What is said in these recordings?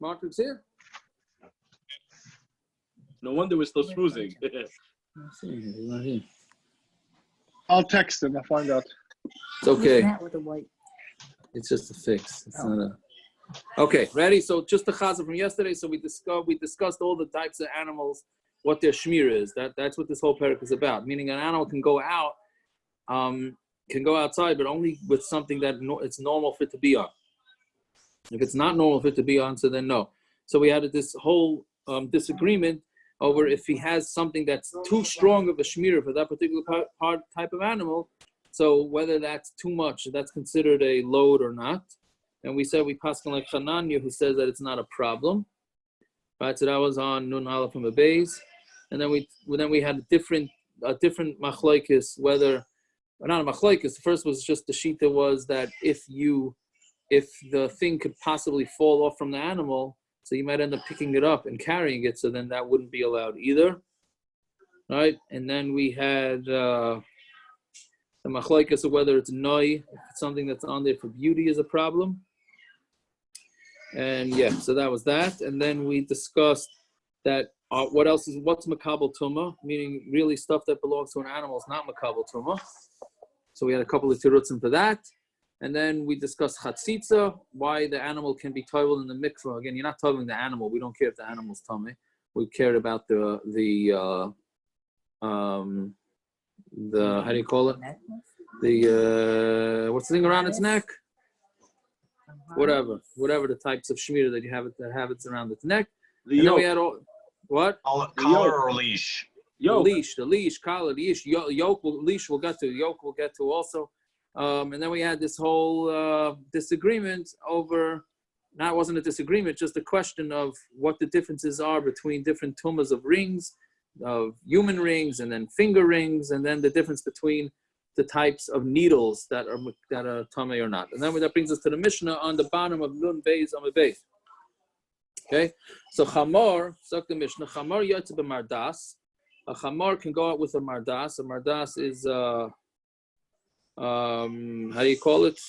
Martin's here? No wonder we're still schmoozing. He's not here. I'll text him. I'll find out. It's okay. With the white. It's just a fix. It's not a... Okay, ready? So just the chazah from yesterday. So we discussed all the types of animals, what their shmir is. That's what this whole parak is about. Meaning an animal can go out, can go outside, but only with something that it's normal for it to be on. If it's not normal for it to be on, so then no. So we had this whole disagreement over if he has something that's too strong of a shmir for that particular type of animal. So whether that's too much, that's considered a load or not. And we said we paskin like Hananya, who says that it's not a problem. Right, so that was on Nun Aleph from the base. And then we had a different machlokes, whether or not a machlokes. The first was just the shita was that if the thing could possibly fall off from the animal, so you might end up picking it up and carrying it, so then that wouldn't be allowed either. Right? And then we had the machlokes of whether it's noi, if it's something that's on there for beauty is a problem. And yeah, so that was that. And then we discussed that what's makabel tumah, meaning really stuff that belongs to an animal is not makabel tumah. So we had a couple of tirutzim for that. And then we discussed chatzitza, why the animal can be toivel in the mikvah. Again, you're not toiveling the animal. We don't care if the animal's tummy. We care about the how do you call it? The what's the thing around its neck? Whatever the types of shmir that you have that have it around its neck. And then we had all what? Collar or leash? The leash, collar, leash, yoke. Leash we'll get to. Yoke we'll get to also. And then we had this whole disagreement over. Now it wasn't a disagreement, just a question of what the differences are between different tumas of rings, of human rings, and then finger rings, and then the difference between the types of needles that are tamei or not. And then that brings us to the Mishnah on the bottom of Nun Beis Amud Beis. Okay, so chamor, so the Mishnah, chamor yotze b'mardas. A chamor can go out with a mardas. A mardas is how do you call it?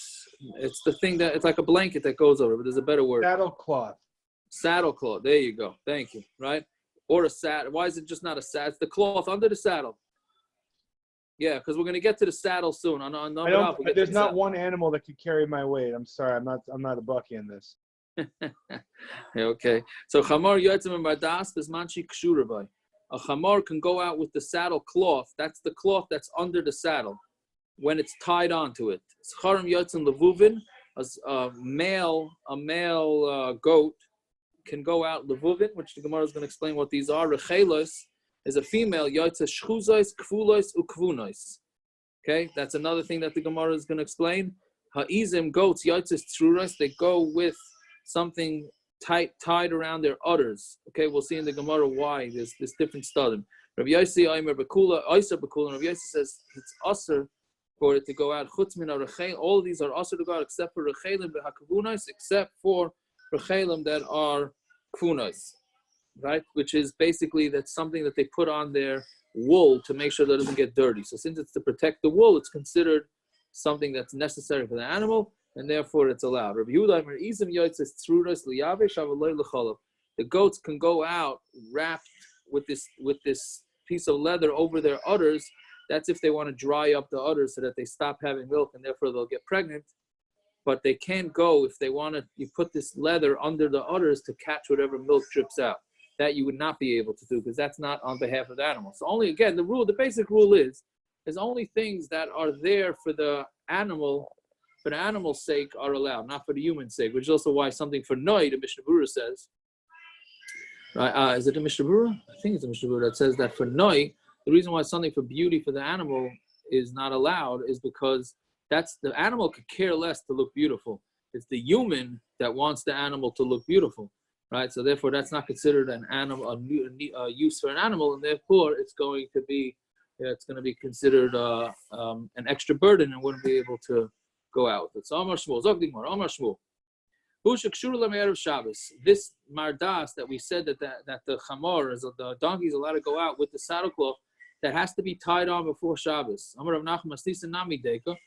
It's the thing that it's like a blanket that goes over, but there's a better word. Saddlecloth. Saddlecloth. There you go. Thank you. Right? Or a saddle. Why is it just not a saddle? It's the cloth under the saddle. Yeah, because we're going to get to the saddle soon. There's not one animal that could carry my weight. I'm sorry, I'm not a bucky in this. Okay. So chamor yotzim mardas bismanchi kshurabai. A chamor can go out with the saddle cloth. That's the cloth that's under the saddle when it's tied onto it. Charim yotzim levuvin. A male goat can go out levuvin, which the Gemara is going to explain what these are. Rechelos is a female yotze shchuzos, kfulos, ukvunos. Okay, that's another thing that the Gemara is going to explain. Ha'izim goats yotze truros, they go with something tied around their udders. Okay, we'll see in the Gemara why there's different studim. Rabbi Yossi Aimer Bekula, Oyser Bekula, and Rabbi Yossi says it's usher for it to go out. Chutz min harechel, all of these are usher to go out except for rechelim behakavunos, except for rechelim that are kvunos. Right, which is basically that's something that they put on their wool to make sure that it doesn't get dirty. So since it's to protect the wool, it's considered something that's necessary for the animal, and therefore it's allowed. The goats can go out wrapped with this piece of leather over their udders. That's if they want to dry up the udders so that they stop having milk and therefore they'll get pregnant. But they can't go if they want to. You put this leather under the udders to catch whatever milk drips out. That you would not be able to do because that's not on behalf of the animal. So only, again, the basic rule is, there's only things that are there for the animal's sake are allowed, not for the human's sake, which is also why something for Noi, the Mishnah Berurah says, right? Is it the Mishnah Berurah? I think it's the Mishnah Berurah that says that for Noi, the reason why something for beauty for the animal is not allowed is because the animal could care less to look beautiful. It's the human that wants the animal to look beautiful. Right, so therefore that's not considered an animal, a use for an animal, and therefore it's going to be considered an extra burden and wouldn't be able to go out with it. So Amar Shmuel, Zogdigmar, Amar Shmuel. This mardas that we said that the chamor, the donkey is allowed to go out with the saddlecloth, that has to be tied on before Shabbos. Amar Rav Nachman Asisa Nami Deka.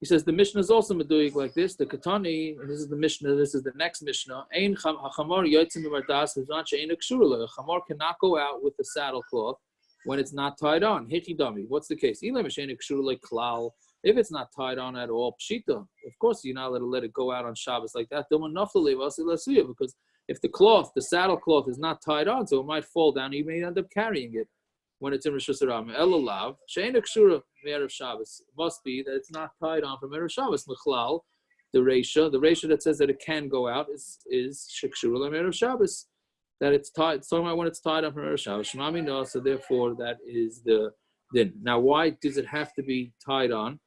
He says the Mishnah is also meduik like this. The Katani, and this is the Mishnah. This is the next Mishnah. Ein hachamor yotzim b'mardas v'zman she'ein kshura. A chamor cannot go out with the saddlecloth when it's not tied on. Hechidami. What's the case? Ilam she'ein kshura like klal. If it's not tied on at all, pshita. Of course, you're not allowed to let it go out on Shabbos like that. Because if the saddle cloth is not tied on, so it might fall down. You may end up carrying it when it's in reshus harabim. Elalav she'ein kshura me'erev Shabbos. Must be that it's not tied on from erev Shabbos. L'chlal, the resha that says that it can go out is shekshura me'erev Shabbos. That it's tied. It's talking about when it's tied on from erev Shabbos. Shmami no. So therefore, that is the din. Now, why does it have to be tied on?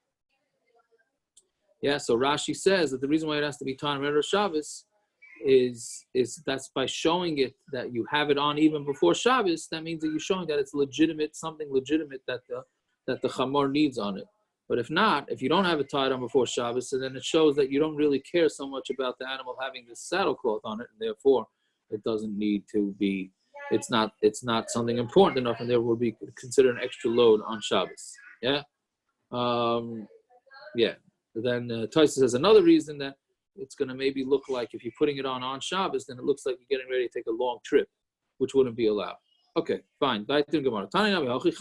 Yeah, so Rashi says that the reason why it has to be tied on erev Shabbos is that's by showing it that you have it on even before Shabbos. That means that you're showing that it's legitimate, something legitimate that the chamor needs on it. But if not, if you don't have it tied on before Shabbos, so then it shows that you don't really care so much about the animal having this saddlecloth on it, and therefore it doesn't need to be. It's not something important enough, and there will be considered an extra load on Shabbos. Yeah, yeah. Then Taisa says another reason that it's going to maybe look like if you're putting it on Shabbos, then it looks like you're getting ready to take a long trip, which wouldn't be allowed. Okay, fine. A chamor can go out with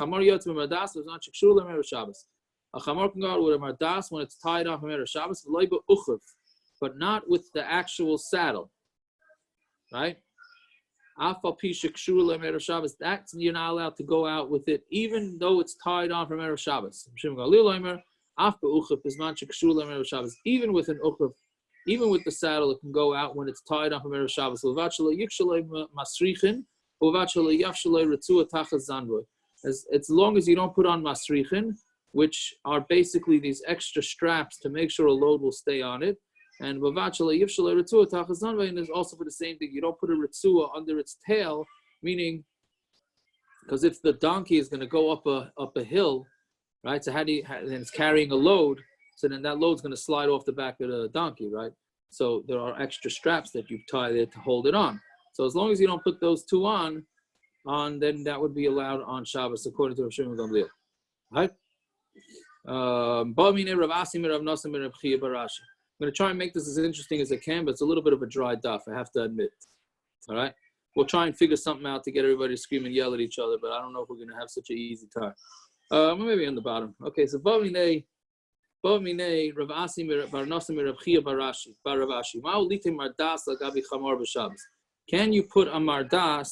a mardas when it's tied off from Shabbos, but not with the actual saddle, right? That you're not allowed to go out with it, even though it's tied on from erev Shabbos. Even with an uchuf, even with the saddle, it can go out when it's tied on from erev Shabbos. As long as you don't put on masrichin, which are basically these extra straps to make sure a load will stay on it. And is also for the same thing. You don't put a ritzua under its tail, meaning, because if the donkey is going to go up a hill, right? So and it's carrying a load, so then that load's going to slide off the back of the donkey, right? So there are extra straps that you tie there to hold it on. So as long as you don't put those two on, then that would be allowed on Shabbos according to Rav Shimon Gamliel, right? I'm going to try and make this as interesting as I can, but it's a little bit of a dry daf, I have to admit. All right? We'll try and figure something out to get everybody to scream and yell at each other, but I don't know if we're going to have such an easy time. Maybe on the bottom. Okay, so Bavine Rav Asi Bar Nosim Rav Chia Barashi Baravashi. Ma'ulite mardas lagabi chamor b'Shabbos. Can you put a mardas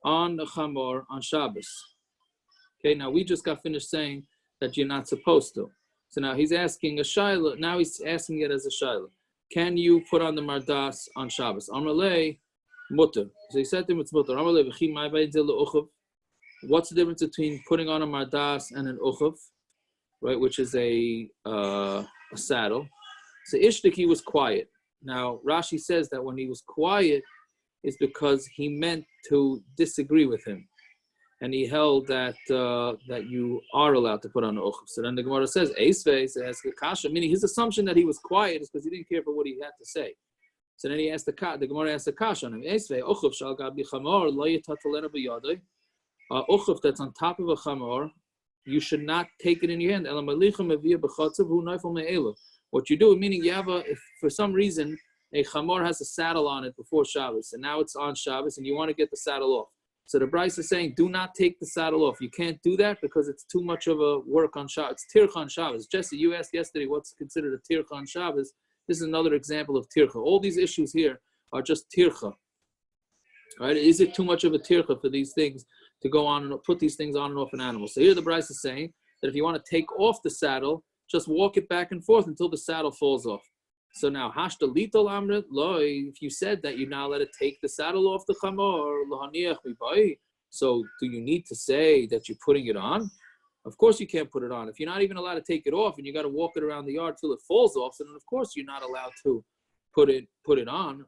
on the chamor on Shabbos? Okay, now we just got finished saying that you're not supposed to. So now he's asking a shaila. Now he's asking it as a shaila. Can you put on the mardas on Shabbos? Amalei mutter. So he said to him it's mutter. Amalei v'chi mai ba'inzel le'uchav. What's the difference between putting on a mardas and an uchav, right? Which is a saddle. So Ishtaki was quiet. Now Rashi says that when he was quiet is because he meant to disagree with him. And he held that that you are allowed to put on the uchav. So then the Gemara says, Eisvei, so ask a kasha, meaning his assumption that he was quiet is because he didn't care for what he had to say. So then he asked the Gemara asked the kasha on him, Eisvei, uchav shal gabi chamor, lo yitatalena b'yadai. Uchav that's on top of a chamor, you should not take it in your hand. What you do, meaning you have if for some reason a chamor has a saddle on it before Shabbos, and now it's on Shabbos, and you want to get the saddle off. So the Bryce is saying, do not take the saddle off. You can't do that because it's too much of a work on Shabbos. It's tircha on Shabbos. Jesse, you asked yesterday what's considered a tircha on Shabbos. This is another example of tircha. All these issues here are just tircha. Right? Is it too much of a tircha for these things to go on and put these things on and off an animal? So here the Bryce is saying that if you want to take off the saddle, just walk it back and forth until the saddle falls off. So now, hashta litol amrit loy. If you said that you're not allowed to take the saddle off the chamor, lahaniach mibai. So do you need to say that you're putting it on? Of course you can't put it on. If you're not even allowed to take it off and you got to walk it around the yard till it falls off, so then of course you're not allowed to put it on.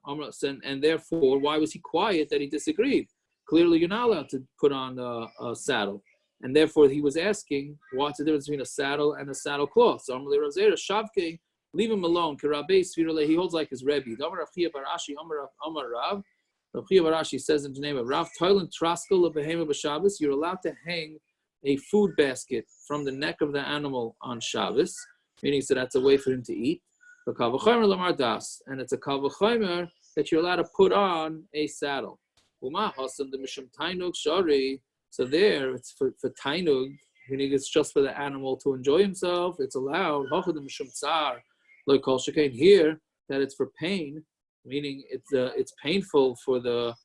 And therefore, why was he quiet that he disagreed? Clearly, you're not allowed to put on a saddle. And therefore, he was asking, what's the difference between a saddle and a saddle cloth? So leave him alone. He holds like his Rebbe. Rav Chia Barashi says in the name of Rav Toilen Traskel of Behema b'Shabbos, you're allowed to hang a food basket from the neck of the animal on Shabbos. meaning so that's a way for him to eat. And it's a kal v'chomer that you're allowed to put on a saddle. So there, it's for tainug, meaning it's just for the animal to enjoy himself. It's allowed. Here, that it's for pain, meaning it's painful for the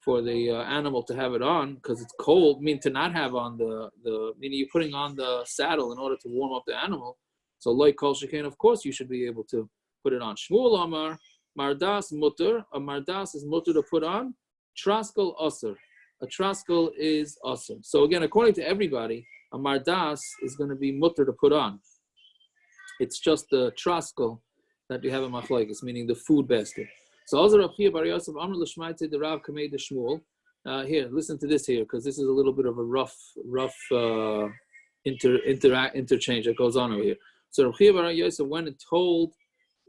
animal to have it on because it's cold. Mean to not have on the meaning you're putting on the saddle in order to warm up the animal. So like kol shekain, of course you should be able to put it on. Shmuel Amar mardas mutter. A mardas is mutter to put on. Traskel usser. A traskel is usser. So again, according to everybody, a mardas is going to be mutter to put on. It's just the traskel that you have in Machlokes, meaning the food basket. So also Rav Chia bar Yosef Amr l'shmaite the Rav Kamei the Shmuel. Here, listen to this here, because this is a little bit of a rough interchange that goes on over here. So Rav Chia bar Yosef went and told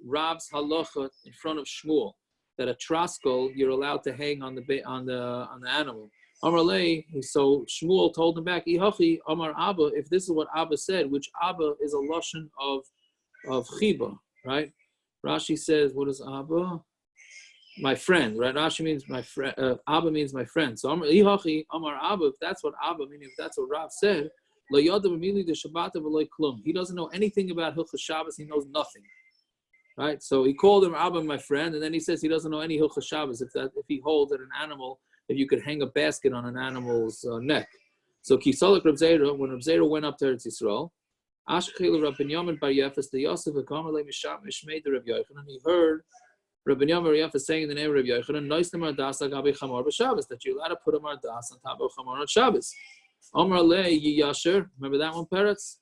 Rav's halacha in front of Shmuel that a traskel you're allowed to hang on the animal. Amar lei, so Shmuel told him back, Ihachi Amar Abba, if this is what Abba said, which Abba is a lashon of chiba, right? Rashi says, what is Abba? My friend, right? Rashi means my friend. Abba means my friend. So Ihachi Amar Abba, if that's what Abba, meaning if that's what Rav said, lo yadav amili de Shabbat v'lo klum. He doesn't know anything about Hilchos Shabbos. He knows nothing. Right, so he called him Abba, my friend, and then he says he doesn't know any Hilchos Shabbos. If he holds that an animal, if you could hang a basket on an animal's neck. So Kisalek Reb Zera, when Reb Zera went up to Eretz Yisrael, Ashchel Reb Binyamin bar Yefes the Yosef v'kamer le Misham Mishmei the Reb Yochanan. He heard Reb Binyamin bar Yefes saying in the name of Reb Yochanan, Nois the mardas agabe chamor b'Shabbos, that you're allowed to put a mardas on top of chamor on Shabbos. Amar le Yiyasher, remember that one, Peretz?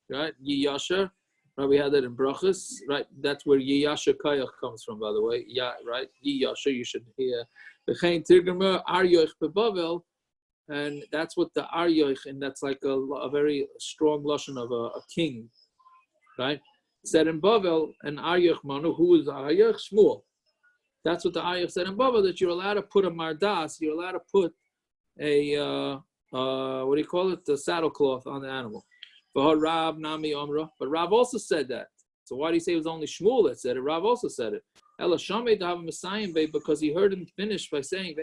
Right, Yiyasher. Right, we had that in Brachas, right? That's where Yiyasher Kayach comes from, by the way. Yeah, right? Yiyasher, you should hear. V'chein tirgamer aryoich bebavel, and that's what the aryoich, and that's like a very strong lashon of a king, right? Said in Bavel, and aryoich manu, who is aryoich? Shmuel. That's what the aryoich said in Bavel, that you're allowed to put a mardas, you're allowed to put a, what do you call it? The saddlecloth on the animal. But Rav Nami Omra. But Rav also said that. So why do you say it was only Shmuel that said it? Rav also said it. Because he heard him finish by saying,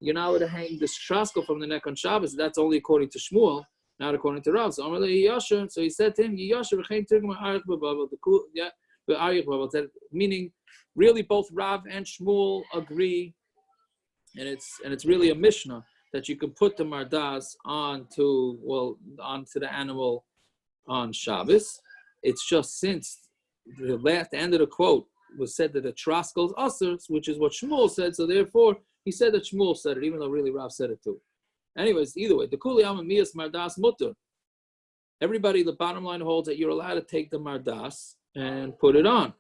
you're not allowed to hang this traskel from the neck on Shabbos. That's only according to Shmuel, not according to Rav. So he said to him, meaning really both Rav and Shmuel agree, and it's really a Mishnah that you can put the mardas onto the animal on Shabbos. It's just since the end of the quote was said that the traskel is usher, which is what Shmuel said, so therefore he said that Shmuel said it, even though really Rav said it too. Anyways, either way, the kuli am miyas mardas mutter. Everybody, the bottom line holds that you're allowed to take the mardas and put it on.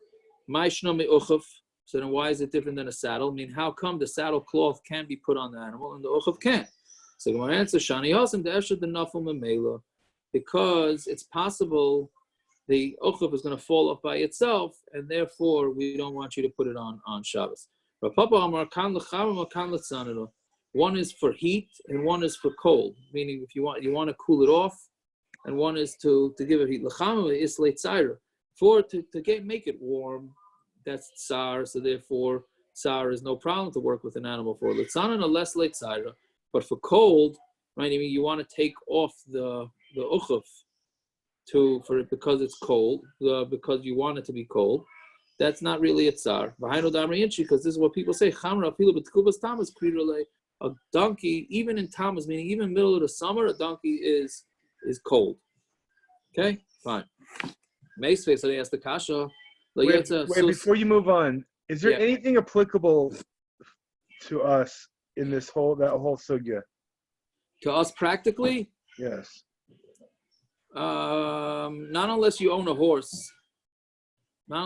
Ma'ishna me'uchav. So then why is it different than a saddle? I mean, how come the saddlecloth can be put on the animal and the uchav can't? So my answer, Shani Hasim, the Esher the Nafum Memela, because it's possible the uchav is going to fall off by itself, and therefore we don't want you to put it on Shabbos. One is for heat and one is for cold, meaning if you want to cool it off, and one is to give it heat. For to make it warm. That's tsar, so therefore tsar is no problem to work with an animal for. Litzanan a less late tzara, but for cold, right? I mean, you want to take off the uchav because it's cold, because you want it to be cold. That's not really a tsar. Because this is what people say. A donkey, even in Tammuz, meaning even in the middle of the summer, a donkey is cold. Okay, fine. Meisvei, so they asked the kasha. Wait, before you move on, is there anything applicable to us in that whole sugya? To us practically? Yes. Not unless you own a horse. All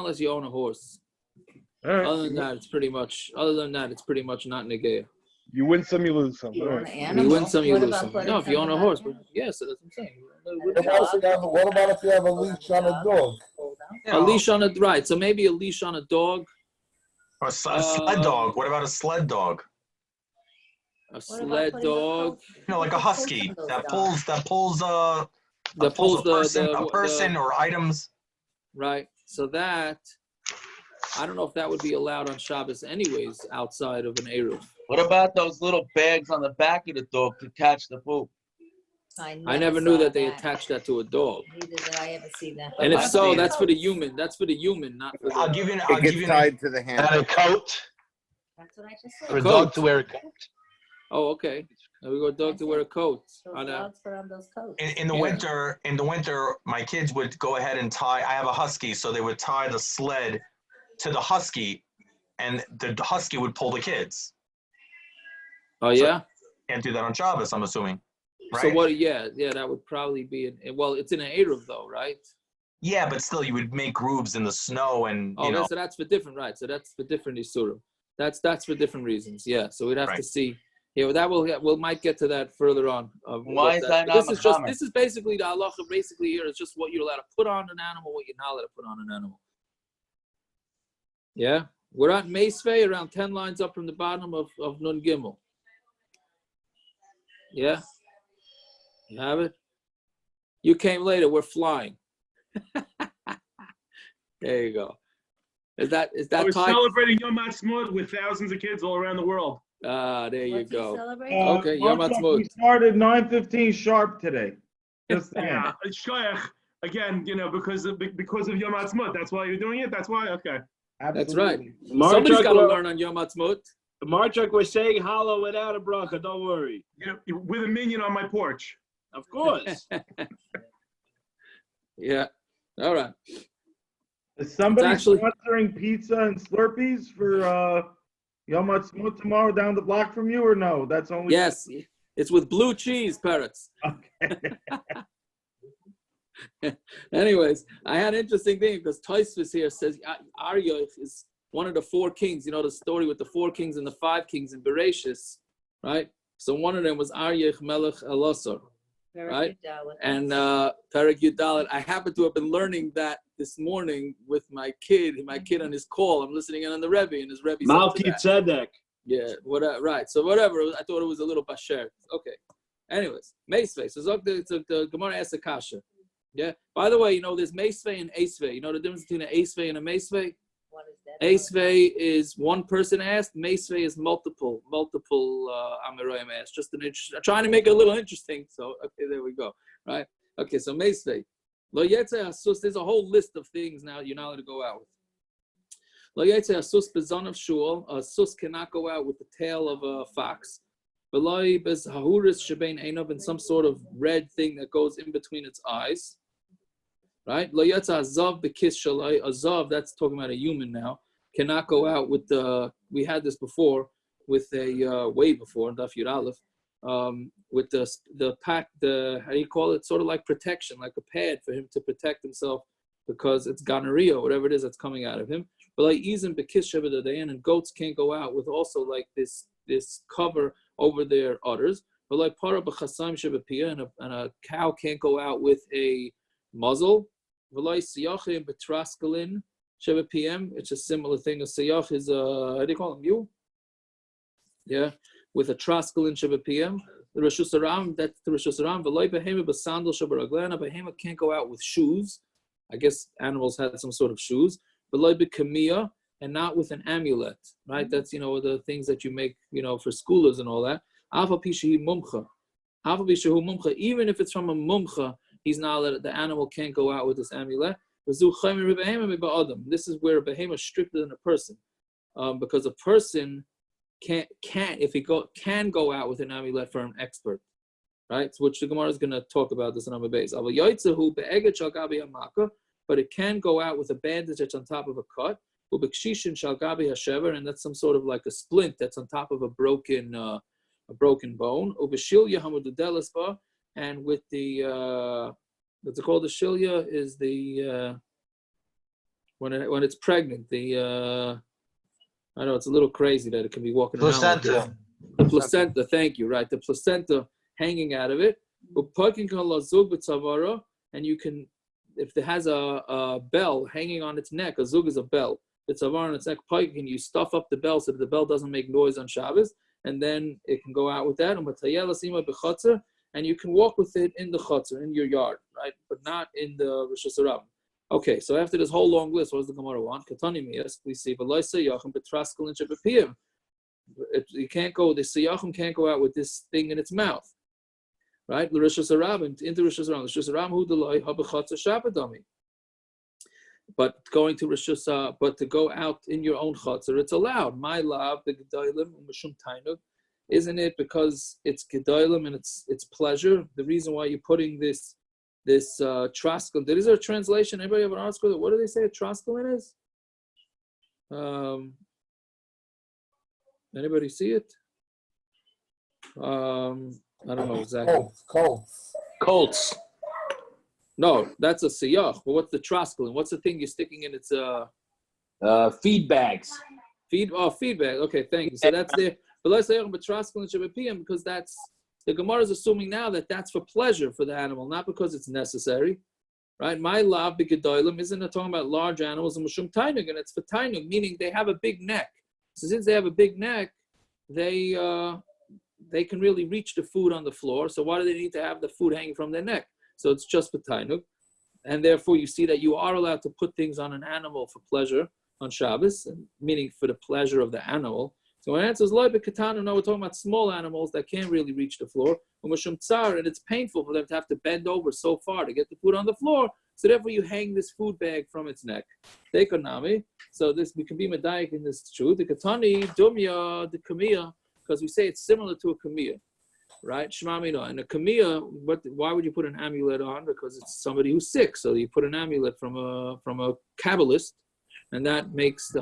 right. Other than that, it's pretty much not negaya. You win some, you lose some. You right. You win some, you lose some. No, if you own a horse, yes, that's what I'm saying. What about if you have a leash on a dog? A leash on right. So maybe a leash on a dog. Or a sled dog. What about a sled dog? A sled dog. Like a husky that pulls that pulls a person or items. Right. So that, I don't know if that would be allowed on Shabbos anyways, outside of an Eruv. What about those little bags on the back of the dog to catch the poop? I never knew that they attached that to a dog. Neither did I ever see that. And if I've so, seen that's for the human. That's for the human, not for the... I'll give you. It gets tied to the And hand. a coat That's what I just for a said. dog to wear a coat. Oh, okay. There we go, dog to wear a coat. Those On a, dogs put on those coats. In the Yeah. winter, my kids would go ahead and tie. I have a husky, so they would tie the sled to the husky, and the husky would pull the kids. oh, yeah? Can't do that on Shabbos, I'm assuming. Right? So what, yeah, that would probably be, well, it's in an Eruv though, right? Yeah, but still, you would make grooves in the snow, and Oh, so that's for different, right? So that's for different Isurim. That's for different reasons, yeah. So we'd have to Right. see. Yeah, we'll might get to that further on. Why is that but not this is basically the halacha. Basically, here is just what you're allowed to put on an animal, what you're not allowed to put on an animal. Yeah, we're at Meisvei, around 10 lines up from the bottom of Nun Gimel. Yeah, you have it. You came later. We're flying. There you go. Is that We're tied? celebrating Yom Ha'atzmaut with thousands of kids all around the world. Ah, there you What's he go. celebrating? Okay, Yom Ha'atzmaut. We started 9:15 sharp today. Just saying. Yeah, Shkoyach, again, because of Yom Ha'atzmaut. That's why you're doing it? That's why? Okay. That's right. Absolutely. Somebody's got to learn on Yom Ha'atzmaut. Marchuk was saying hollow without a bracha. Don't worry. With a minion on my porch. Of course. Yeah. All right. Is somebody It's actually- sponsoring pizza and Slurpees for Yom Ha'atzmaut tomorrow down the block from you, or no? That's only Yes, it's with blue cheese, parrots. Okay. Anyways, I had an interesting thing because Tosfos here says Aryeh is one of the four kings. You know the story with the four kings and the five kings in Bereshis, right? So one of them was Aryeh Melech Elosar, right? And Perek Yudalet. I happen to have been learning that this morning with my kid on his call. I'm listening in on the Rebbe, and his Rebbe's up to Malki that. Tzedek. Yeah, whatever. Right. So whatever. I thought it was a little basher. Okay. Anyways, Meisvei. So the Gemara asks a kasha. Yeah. By the way, there's Meisvei and Eisvei. You know the difference between an Eisvei and a Meisvei? What is that? Eisvei is one person asked. Meisvei is multiple Amoraim asked. Just I'm trying to make it a little interesting. So okay, there we go. Right. Okay. So Meisvei. Lo Yetzeh Asus. There's a whole list of things now you're not allowed to go out with. Lo Yetzeh Asus bezon of shul. A sus cannot go out with the tail of a fox. V'loi bez hahuris shebein einov, and some sort of red thing that goes in between its eyes. Right? Lo Yetzeh Azav bekis shalai. Azav, that's talking about a human now, cannot go out with the. We had this before with a way before Daf Yud Aleph. With the pack, how do you call it? Sort of like protection, like a pad for him to protect himself because it's gonorrhea, whatever it is that's coming out of him. But like Izim Bekis Shevadayan, and goats can't go out with also like this cover over their udders. But like Para B'Chasam Shevapia, and a cow can't go out with a muzzle. V'lai Siyachim Betraskalin Shevapiem, it's a similar thing. A Siyach is how do you call it? Mule? Yeah. With a traskel in Shabbat the reshus that's the reshus V'loi behema b'sandal shabaraglan. Behema can't go out with shoes. I guess animals had some sort of shoes. V'loi b'kamiyah, and not with an amulet, right? That's the things that you make for schoolers and all that. Afa pishahi mumcha, afa pishahu mumcha. Even if it's from a mumcha, he's not allowed. The animal can't go out with this amulet. This is where a behema is stricter than a person, because a person can go out with an amulet for an expert, right? Which the Gemara is going to talk about this in Amud base. But it can go out with a bandage that's on top of a cut, and that's some sort of like a splint that's on top of a broken bone. And with the what's it called? The shilya is the when it's pregnant. I know it's a little crazy that it can be walking around like this. The placenta, thank you, right? The placenta hanging out of it. And you can, if it has a bell hanging on its neck, a zug is a bell. It's a on its neck, and you stuff up the bell so that the bell doesn't make noise on Shabbos, and then it can go out with that. and you can walk with it in the chutzner, in your yard, right? But not in the reshus harabim. Okay, so after this whole long list, what does the Gemara want? Katani miyas, we see, but you can't go. The siyachim can't go out with this thing in its mouth, right? The reshus harabim into reshus harabim. Reshus harabim hu delay habachatza shabadami. But going to reshus, but to go out in your own chutzner, it's allowed. My love, the gedolim umashum tainug, isn't it? Because it's gedolim and it's pleasure. The reason why you're putting this traskel. Is there a translation? Anybody have an article? What do they say a traskelin is? Anybody see it? I don't know exactly. Colts. No, that's a siyach. But what's the traskelin? What's the thing you're sticking in? It's Feed bags. feed bag. Okay, thank you. So that's there. But let's say because that's the Gemara is assuming now that that's for pleasure for the animal, not because it's necessary, right? My lav b'gedolim isn't talking about large animals and mushum tainug, and it's for tainug, meaning they have a big neck. So since they have a big neck, they can really reach the food on the floor. So why do they need to have the food hanging from their neck? So it's just for tainug, and therefore you see that you are allowed to put things on an animal for pleasure on Shabbos, meaning for the pleasure of the animal. So when it answers loy b'katanu, no, we're talking about small animals that can't really reach the floor. And it's painful for them to have to bend over so far to get the food on the floor. So therefore, you hang this food bag from its neck. Dekonami. So this we can be medayik in this truth. The katani dumya the kamiya, because we say it's similar to a kamiya, right? Shmamina. And a kamiya, why would you put an amulet on? Because it's somebody who's sick. So you put an amulet from a Kabbalist. And that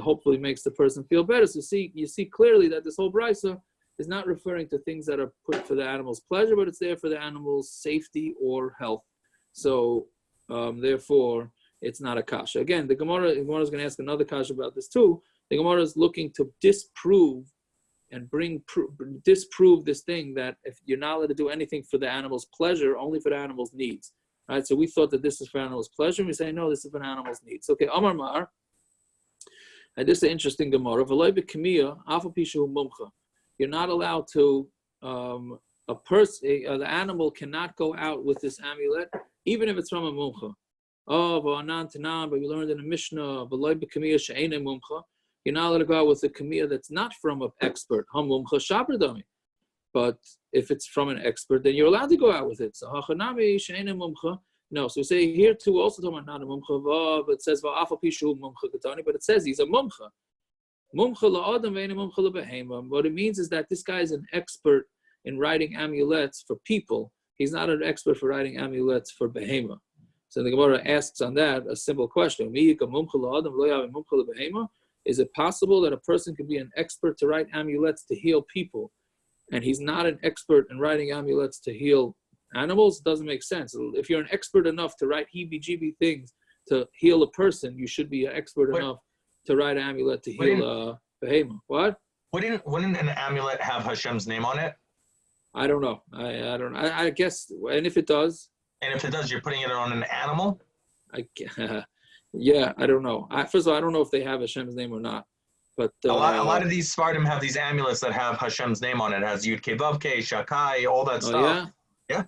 hopefully makes the person feel better. So you see clearly that this whole brisa is not referring to things that are put for the animal's pleasure, but it's there for the animal's safety or health. So therefore, it's not a kasha. Again, the Gemara is going to ask another kasha about this too. The Gemara is looking to disprove this thing that if you're not allowed to do anything for the animal's pleasure, only for the animal's needs. Right? So we thought that this is for animal's pleasure, and we say no, this is for animal's needs. Okay, Amar Mar. And this is an interesting Gemara. You're not allowed to, the animal cannot go out with this amulet, even if it's from a mumcha. But you learned in the Mishnah, you're not allowed to go out with a kamiyah that's not from an expert. But if it's from an expert, then you're allowed to go out with it. So no, so we say here too, also talking about not a mumcha, but it says but it says he's a mumcha. What it means is that this guy is an expert in writing amulets for people. He's not an expert for writing amulets for behema. So the Gemara asks on that a simple question: is it possible that a person could be an expert to write amulets to heal people, and he's not an expert in writing amulets to heal animals? Doesn't make sense. If you're an expert enough to write heebie-jeebie things to heal a person, you should be an expert enough to write an amulet to heal a behemoth. What? Wouldn't an amulet have Hashem's name on it? I don't know. I don't know. I guess, and if it does? And if it does, you're putting it on an animal? Yeah, I don't know. First of all, I don't know if they have Hashem's name or not. But a lot of these Sfardim have these amulets that have Hashem's name on it. It has Yud Kei Vav Kei, Shakai, all that stuff. Yeah.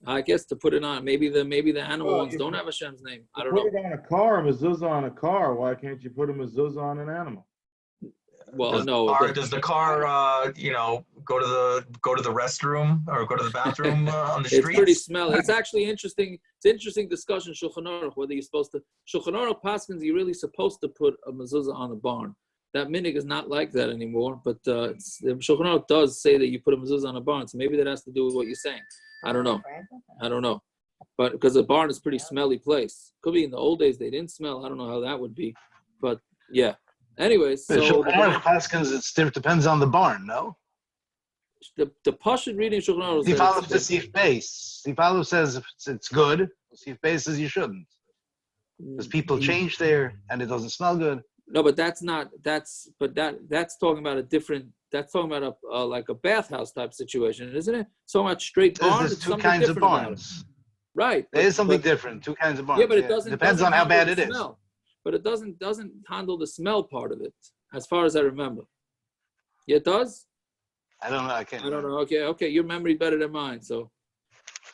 I guess to put it on, maybe the animal ones don't have Hashem's name. I don't know. Put it on a car, a mezuzah on a car. Why can't you put a mezuzah on an animal? Well, does the car, go to the restroom or go to the bathroom on the street? It's pretty smelly. It's actually interesting. It's an interesting discussion. Shulchan Aruch, whether you're supposed to. Shulchan Aruch paskins, you're really supposed to put a mezuzah on the barn. That minig is not like that anymore. But Shulchan Aruch does say that you put a mezuzah on a barn. So maybe that has to do with what you're saying. I don't know. But because the barn is a pretty smelly place. Could be in the old days they didn't smell. I don't know how that would be. But yeah. Anyways, so it depends on the barn, no? The Pashut reading Shulchan Aruch. Sifalov to Sif Base. Sifalov says if it's good. Sif Base says you shouldn't. Because people change there and it doesn't smell good. No, but that's talking about a different. That's talking about like a bathhouse type situation, isn't it? So much straight barns. There's two kinds of barns. Right. There is something different. Two kinds of barns. Yeah, but it doesn't. Depends on how bad it is. But it doesn't handle the smell part of it, as far as I remember. Yeah, it does. I don't know. I can't. I don't know. Okay. Your memory better than mine. So,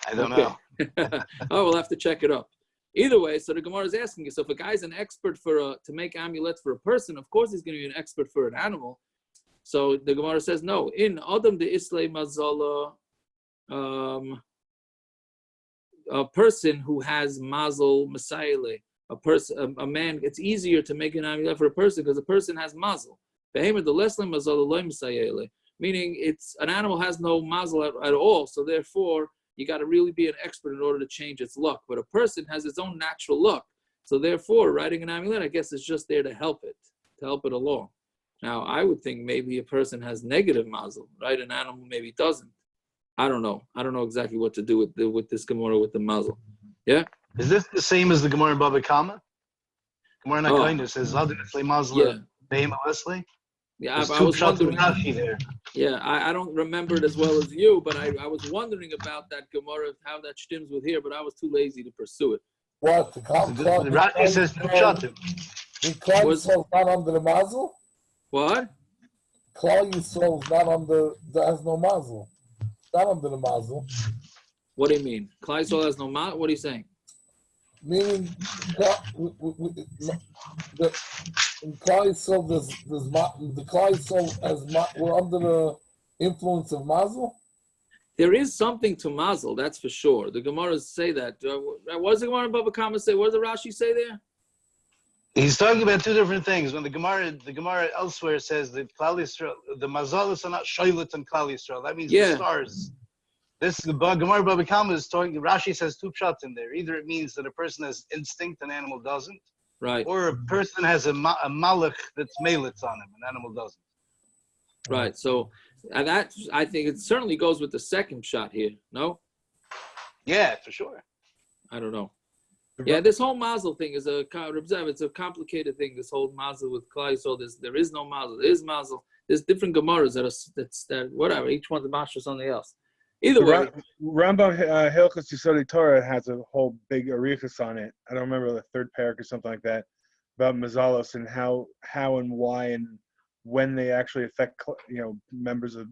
I don't Okay. know. Oh, we'll have to check it up. Either way, so the Gemara is asking you, so if a guy's an expert to make amulets for a person, of course he's going to be an expert for an animal. So the Gemara says, no, in Adam de Islay Mazala, a person who has mazel Messiah, a man, it's easier to make an amulet for a person because a person has mazel. Meaning it's an animal has no mazel at all, so therefore you got to really be an expert in order to change its luck. But a person has its own natural luck, so therefore writing an amulet, I guess, is just there to help it along. Now I would think maybe a person has negative mazel, right? An animal maybe doesn't. I don't know exactly what to do with this Gemara with the mazel. Yeah. Is this the same as the Gemara in Baba Kama? Gemara Nakaina says, Yeah, I was wondering. Yeah, I don't remember it as well as you, but I was wondering about that Gemara, how that stems with here, but I was too lazy to pursue it. What? The Rashi says two shatim. The Klal Yisrael is not under the mazel? What? Klal Yisrael is not under, has no mazel. It's not under the mazel. What do you mean? Klal Yisrael has no mazel? What are you saying? Meaning, in Klal Yisrael, the Klal Yisrael we're under the influence of mazel? There is something to mazel, that's for sure. The Gemaras say that. What does the Gemara in Baba Kama say? What does the Rashi say there? He's talking about two different things. When the Gemara elsewhere says that Klal Yisrael, the mazalas are not shoylet and Klal Yisrael. That means the stars. This Gemara Baba Kama is talking. Rashi says two pshat in there. Either it means that a person has instinct, an animal doesn't, right? Or a person has a malach that's melitz on him, an animal doesn't. Right. So that I think it certainly goes with the second shot here. No? Yeah, for sure. I don't know. Yeah, this whole mazel thing is it's a complicated thing. This whole mazel with Klal Yisrael, there is no mazel. There is mazel. There's different gemaras that whatever. Each one's a mashra something else. Either way, Rambam Hilchos Yisodei Torah has a whole big arichas on it. I don't remember the third parak or something like that about mazalos and how and why and when they actually affect members of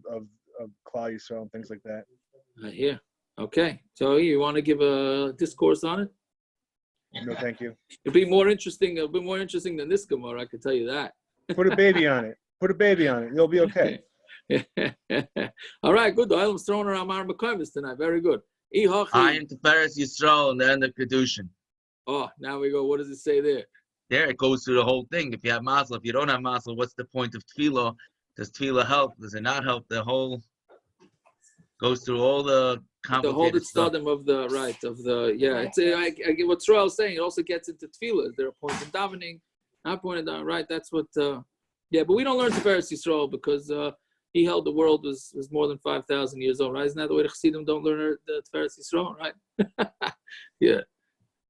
Klal Yisrael and things like that. Yeah. Okay. So you want to give a discourse on it? No, thank you. It'd be more interesting. It'll be more interesting than this Gemara. I can tell you that. Put a baby on it. You'll be okay. All right, good. The island's throwing around Mar Mekomis tonight. Very good. I am Tiferes Yisrael and the end of Kedushin. Oh, now we go. What does it say there? There it goes through the whole thing. If you have mazel, if you don't have mazel, what's the point of tefillah? Does tefillah help? Does it not help? The whole goes through all the complicated stuff. It's I get what Sroel is saying. It also gets into tefillah. There are points in davening, not pointed down. Right, that's what. But we don't learn Tiferes Yisrael because he held the world was more than 5,000 years old. Right? Isn't that the way the Chassidim don't learn the Tiferes Yisrael? Right? Yeah.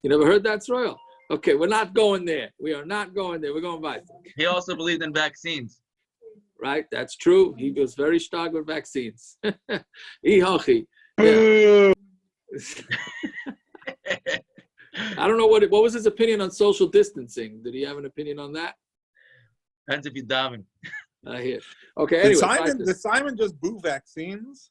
You never heard that, Sroel? Okay, we're not going there. We are not going there. We're going back. He also believed in vaccines. Right, that's true. He was very stark with vaccines. I don't know what was his opinion on social distancing. Did he have an opinion on that? Depends if you daven. I hear. Okay. Anyway, did Simon just boo vaccines?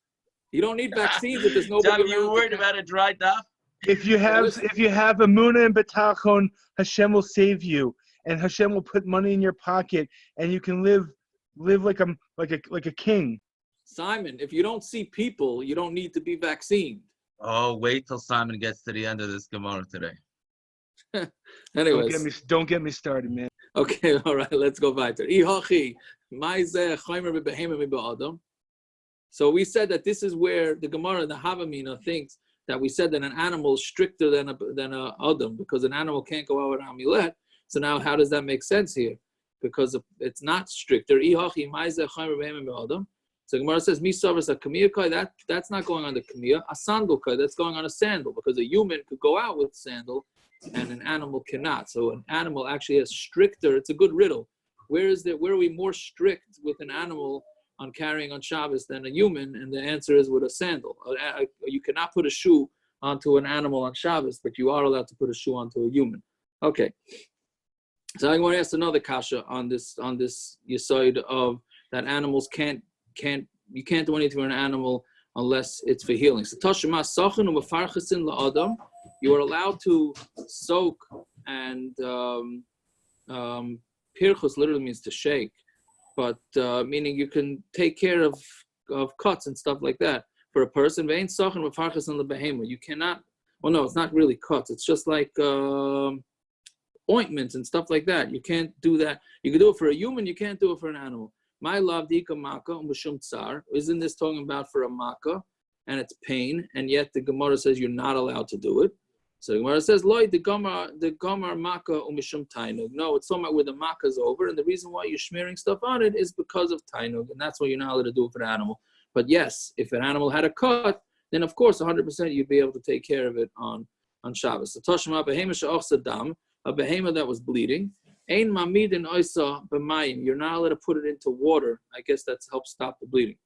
You don't need vaccines if there's nobody. You worried about a dry daf? If you have Emunah and Betachon, Hashem will save you, and Hashem will put money in your pocket, and you can live like a king. Simon, if you don't see people, you don't need to be vaccinated. Oh, wait till Simon gets to the end of this Gemara today. Anyways, don't get me started, man. Okay, all right, let's go back to it. So we said that this is where the Gemara and the Havamina thinks that we said that an animal is stricter than a Adam because an animal can't go out with an amulet. So now how does that make sense here? Because it's not stricter. So Gemara says, that's not going on the kamiyah. A sandal kai, that's going on a sandal because a human could go out with sandal and an animal cannot. So an animal actually has stricter, it's a good riddle. Where are we more strict with an animal on carrying on Shabbos than a human? And the answer is with a sandal. You cannot put a shoe onto an animal on Shabbos, but you are allowed to put a shoe onto a human. Okay. So I want to ask another kasha on this yesod of that animals you can't do anything for an animal unless it's for healing. So Tashima Sachin u'Mefarchasin la'adam, you are allowed to soak and pirchus literally means to shake, but meaning you can take care of cuts and stuff like that for a person. Ve'ein Sachin u'Mefarchasin la'behema. You cannot. Well, no, it's not really cuts. It's just like ointments and stuff like that. You can't do that. You can do it for a human. You can't do it for an animal. My love, dika maka u'mishum tsar. Isn't this talking about for a maka and it's pain? And yet the Gemara says you're not allowed to do it. So the Gemara says, "Loi the gamar maka u'mishum tainug." No, it's talking about where the maka is over, and the reason why you're smearing stuff on it is because of tainug, and that's why you're not allowed to do it for the animal. But yes, if an animal had a cut, then of course 100% you'd be able to take care of it on Shabbos. So Tashma behema she'achsa dam, a behema that was bleeding. Ein mamidin oisa b'mayim. You're not allowed to put it into water. I guess that helps stop the bleeding.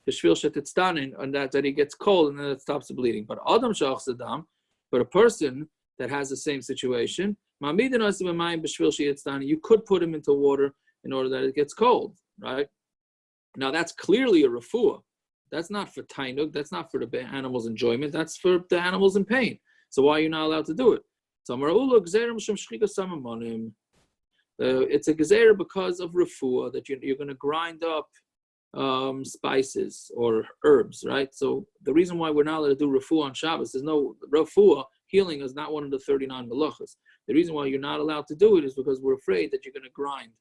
B'shvil she'titztanin, and that he gets cold and then it stops the bleeding. But adam she'achsa dam, but a person that has the same situation, mamidin oisa b'mayim b'shvil she'titztanin, you could put him into water in order that it gets cold, right? Now that's clearly a refuah. That's not for tainug. That's not for the animal's enjoyment. That's for the animals in pain. So why are you not allowed to do it? So it's a gezerah because of refuah, that you're going to grind up spices or herbs, right? So the reason why we're not allowed to do refuah on Shabbos, there's no refuah, healing is not one of the 39 melachos. The reason why you're not allowed to do it is because we're afraid that you're going to grind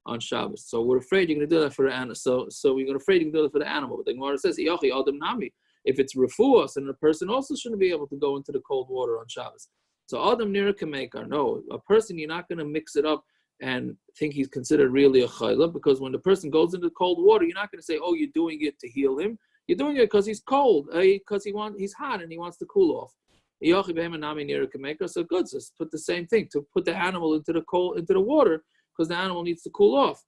on Shabbos. So we're afraid you're going to do that for the animal. So we're afraid you can do that for the animal. But the Gemara says, if it's refuah, then the person also shouldn't be able to go into the cold water on Shabbos. So Adam Nira can make our no. A person, you're not going to mix it up and think he's considered really a chayla, because when the person goes into cold water, you're not going to say, oh, you're doing it to heal him. You're doing it because he's cold, because he's hot and he wants to cool off. So good, so put the same thing, to put the animal into the water, because the animal needs to cool off.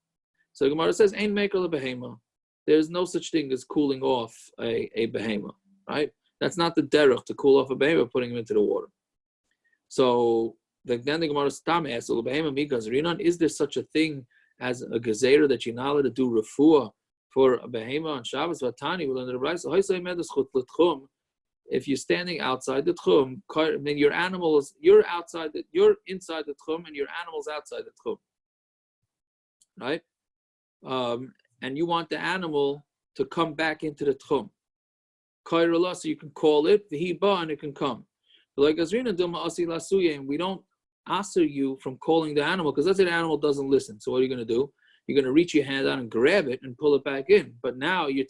So the Gemara says, "Ein maker lebehema." There's no such thing as cooling off a behema, right? That's not the derech to cool off a behema, putting him into the water. So then the Gemara stam asks, is there such a thing as a gezerah that you're not allowed to do refuah for a behema on Shabbos? Vatani will under the if you're standing outside the tchum, then you're inside the tchum and your animal's outside the tchum. Right? And you want the animal to come back into the tchum. So you can call it, and it can come. But like and we don't answer you from calling the animal, because let's say the animal doesn't listen. So what are you going to do? You're going to reach your hand out and grab it and pull it back in. But now you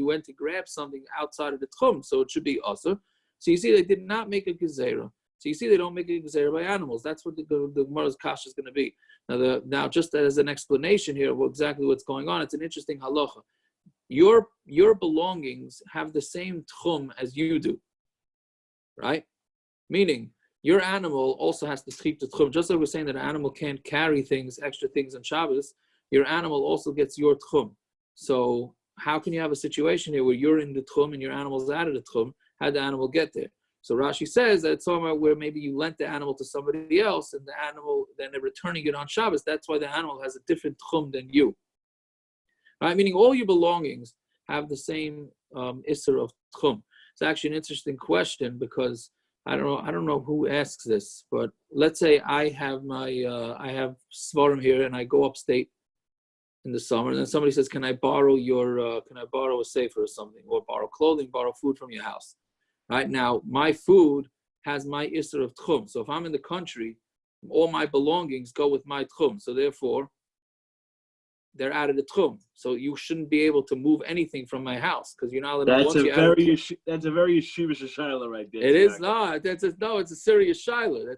went to grab something outside of the tchum, so it should be asur. So you see, they did not make a gezerah. So you see, they don't make a gezerah by animals. That's what the Gemara's kasha is going to be. Now, just as an explanation here of exactly what's going on, it's an interesting halacha. Your belongings have the same tchum as you do, right? Meaning, your animal also has to keep the tchum. Just like we're saying that an animal can't carry extra things on Shabbos, your animal also gets your tchum. So how can you have a situation here where you're in the tchum and your animal's out of the tchum? How did the animal get there? So Rashi says that it's talking about where maybe you lent the animal to somebody else and the animal, then they're returning it on Shabbos. That's why the animal has a different tchum than you. Right? Meaning all your belongings have the same isser of tchum. It's actually an interesting question, because I don't know who asks this, but let's say I have I have svarim here and I go upstate in the summer, and then somebody says, can I borrow a sefer or something, or borrow clothing, borrow food from your house? Right now, my food has my isser of tchum. So if I'm in the country, all my belongings go with my tchum. So therefore, they're out of the tchum. So you shouldn't be able to move anything from my house, because you're not allowed to. That's a very yeshivish shaila right there. It is not. It's a serious shaila.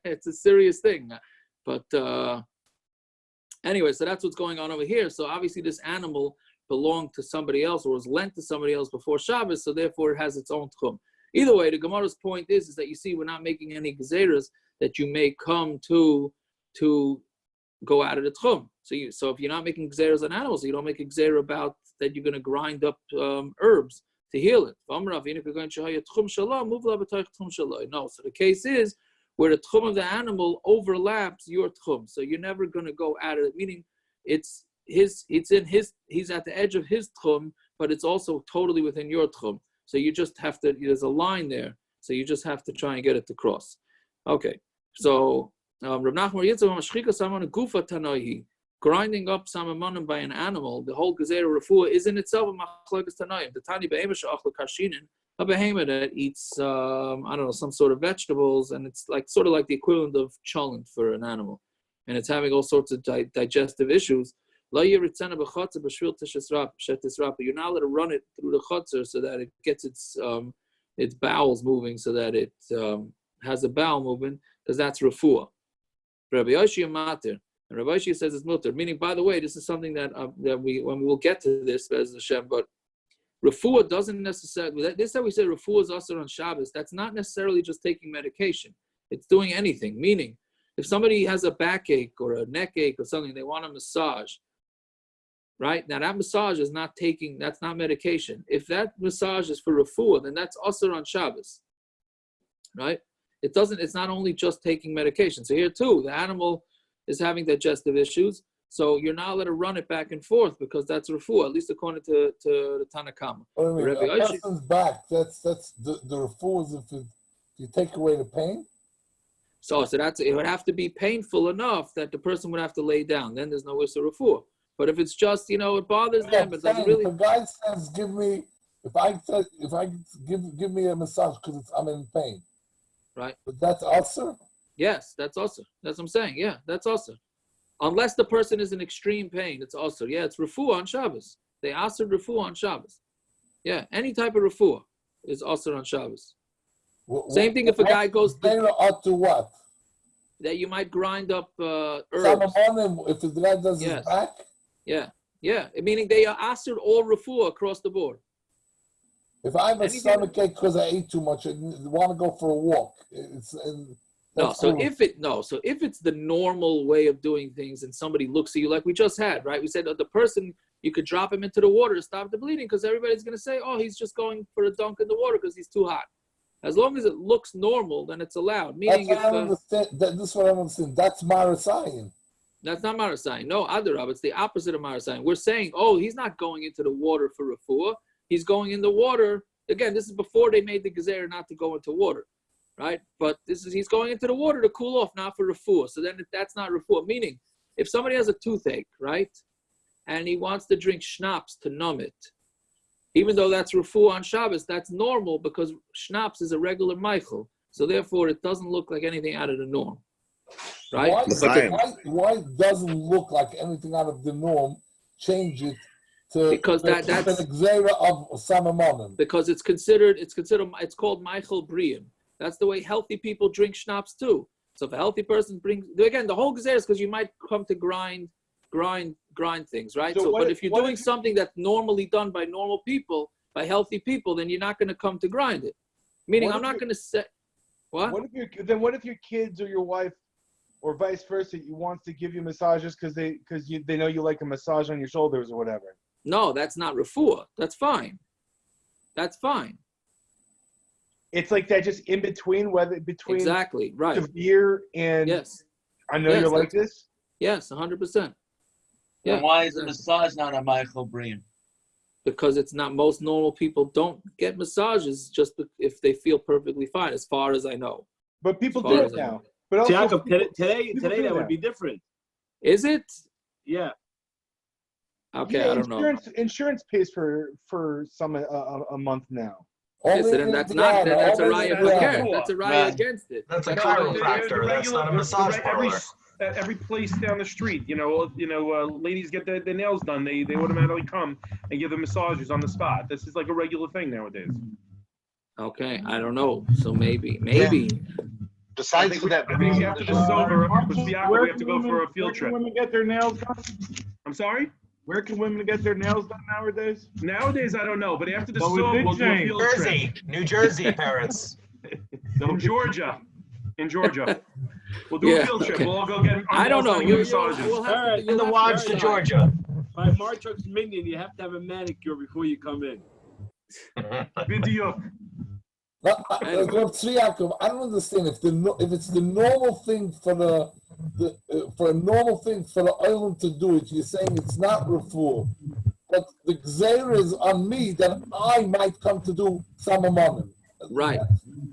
It's a serious thing. But anyway, so that's what's going on over here. So obviously, this animal belonged to somebody else or was lent to somebody else before Shabbos, so therefore it has its own tchum. Either way, the Gemara's point is that you see, we're not making any gezerahs that you may come to go out of the tchum. So if you're not making gezerahs on animals, you don't make a gezerah about that you're going to grind up herbs to heal it. No, so the case is where the tchum of the animal overlaps your tchum. So you're never going to go out of it, meaning it's he's at the edge of his tchum, but it's also totally within your tchum. So you just have to, there's a line there, so you just have to try and get it to cross. Okay, so Rav Nachman Yitzchak Mashchika Samon Gufa Tanoihi, grinding up samamonim by an animal, the whole Gezerah Refuah is in itself a Machlokes Tanoim. The Tani Be'emesh Achla Kashinin, a behemoth that eats, some sort of vegetables, and it's like sort of like the equivalent of cholent for an animal, and it's having all sorts of digestive issues. But you're not allowed to run it through the chutzner so that it gets its bowels moving, so that it has a bowel movement, because that's refuah. Rabbi Yoshi mater, and Rabbi Yoshi says it's mutter. Meaning, by the way, this is something that we when we will get to this as Hashem, but refuah doesn't necessarily. This is how we say refuah is also on Shabbos. That's not necessarily just taking medication. It's doing anything. Meaning, if somebody has a backache or a neck ache or something, they want a massage. Right? Now that massage is not that's not medication. If that massage is for refuah, then that's also on Shabbos. Right? It's not only just taking medication. So here too, the animal is having digestive issues, so you're not allowed to run it back and forth because that's refuah, at least according to the Tanakama. A person's back, that's the refuah is if you take away the pain? So it would have to be painful enough that the person would have to lay down. Then there's no issue refuah. But if it's just, it bothers them, but doesn't really. If a guy says, give me a massage because I'm in pain. Right. But that's also? Yes, that's also. That's what I'm saying. Yeah, that's also. Unless the person is in extreme pain, it's also. Yeah, it's refuah on Shabbos. They asked refuah on Shabbos. Yeah, any type of refuah is also on Shabbos. Same thing if a guy goes to what? That you might grind up herbs. If the guy does his back? Yeah. Meaning they are asked all refuah across the board. If I have a stomachache because I ate too much and want to go for a walk, So if it's the normal way of doing things and somebody looks at you like we just had, right? We said the person, you could drop him into the water to stop the bleeding because everybody's going to say, oh, he's just going for a dunk in the water because he's too hot. As long as it looks normal, then it's allowed. Meaning this is what I understand. That's Marasayan. That's not Marasayan. No, Adarab, it's the opposite of Marasayan. We're saying, oh, he's not going into the water for refuah. He's going in the water. Again, this is before they made the gezerah not to go into water, right? But he's going into the water to cool off, not for refuah. So then that's not refuah. Meaning, if somebody has a toothache, right, and he wants to drink schnapps to numb it, even though that's refuah on Shabbos, that's normal because schnapps is a regular Michael. So therefore, it doesn't look like anything out of the norm, right? Why doesn't look like anything out of the norm? Change it. Because that's an exera of samamonim. Because it's called Michael Brian. That's the way healthy people drink schnapps too. So if a healthy person brings, again, the whole gezerah is because you might come to grind things, right? But if you're doing something that's normally done by normal people, by healthy people, then you're not going to come to grind it. Meaning, I'm not going to say what. What if your kids or your wife, or vice versa, wants to give you massages because they know you like a massage on your shoulders or whatever? No, that's not refuah. That's fine. That's fine. It's like that, just in between, exactly right. Severe and yes. I know you're like this. Yes, 100%. Yeah. Why is a massage not a Michael Brian? Because it's not. Most normal people don't get massages just if they feel perfectly fine, as far as I know. But people do it now. But also, Jacob, today that would be different. Is it? Yeah. Okay, yeah, I don't know. Insurance pays for some a month now. Yes, then that's a riot for care. That's a riot against it. That's a chiropractor. That's not a massage parlor. Every place down the street, ladies get their nails done. They automatically come and give them massages on the spot. This is like a regular thing nowadays. Okay, I don't know. So maybe. Besides that, I think after this is over, we have to go for a field trip. Where can women get their nails done? I'm sorry? Where can women get their nails done nowadays? Nowadays, I don't know. But after this is over, we'll do a field trip. New Jersey, parents. In Georgia. We'll do a field trip. We'll all go get I don't know. Massages. In the Watch to Georgia. By March or Minion, you have to have a manicure before you come in. Video. I don't understand if it's the normal thing for for a normal thing for the island to do it, you're saying it's not refuah. But the gzeira is on me that I might come to do some amanim. Right.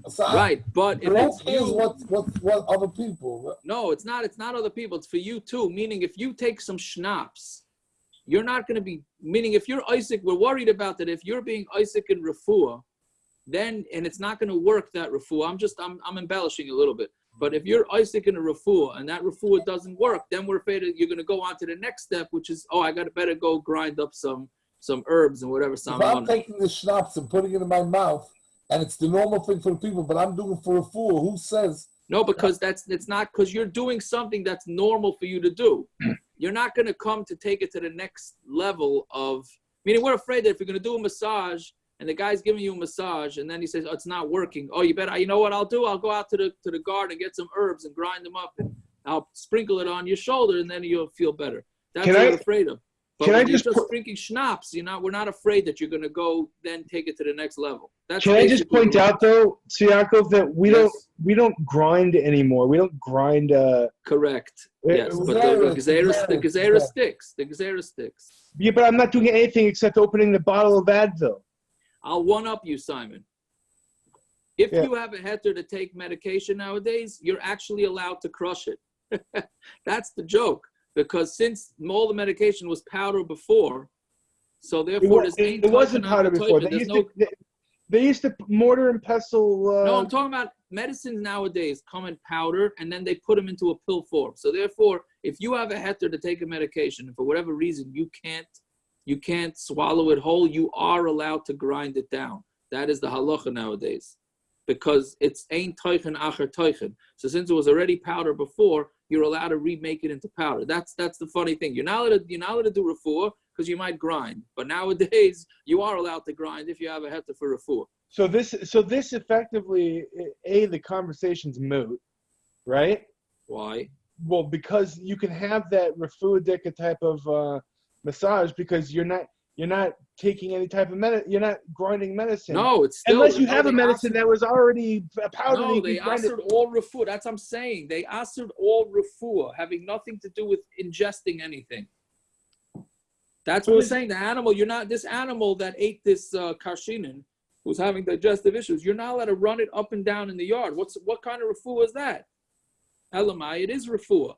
So Right. But if it's you, what other people? No, it's not. It's not other people. It's for you too. Meaning, if you take some schnapps, you're not going to be. Meaning, if you're Isaac, we're worried about that. If you're being Isaac in refuah, then and it's not going to work that refuah. I'm embellishing a little bit. But if you're Isaac in a refuah and that refuah doesn't work, then we're afraid that you're going to go on to the next step, which is, I got to better go grind up some herbs and whatever. If I'm taking the schnapps and putting it in my mouth, and it's the normal thing for the people, but I'm doing it for refuah, who says? No, because it's not, because you're doing something that's normal for you to do. You're not going to come to take it to the next level of, meaning we're afraid that if you're going to do a massage and the guy's giving you a massage and then he says, it's not working. You better, you know what I'll do? I'll go out to the garden and get some herbs and grind them up and I'll sprinkle it on your shoulder and then you'll feel better. That's what we're afraid of. But when you're just drinking schnapps, we're not afraid that you're going to go then take it to the next level. Can I just point out though, Yaakov, that we don't grind anymore. We don't grind. Correct. Yes, but the gezerah sticks. The gezerah sticks. Yeah, but I'm not doing anything except opening the bottle of Advil. I'll one up you, Simon. If you have a heter to take medication nowadays, you're actually allowed to crush it. That's the joke. Because since all the medication was powder before, so therefore it wasn't powder before. They used to mortar and pestle. No, I'm talking about medicines nowadays come in powder and then they put them into a pill form. So therefore, if you have a heter to take a medication and for whatever reason you can't swallow it whole, you are allowed to grind it down. That is the halacha nowadays, because it's ein toichen acher toichen. So since it was already powder before, you're allowed to remake it into powder. That's the funny thing. You're not allowed to do refuah because you might grind. But nowadays, you are allowed to grind if you have a heter for refuah. So this effectively, the conversation's moot, right? Why? Well, because you can have that refuah dika type of massage because you're not taking any type of you're not grinding medicine. No, it's still, unless you have a medicine that was already powdered. No, they assered all refuah. That's what I'm saying. They assered all refuah, having nothing to do with ingesting anything. That's what we're saying. The animal, this animal that ate this karshinin, who's having digestive issues, you're not allowed to run it up and down in the yard. What kind of refuah is that? Elamai, it is refuah.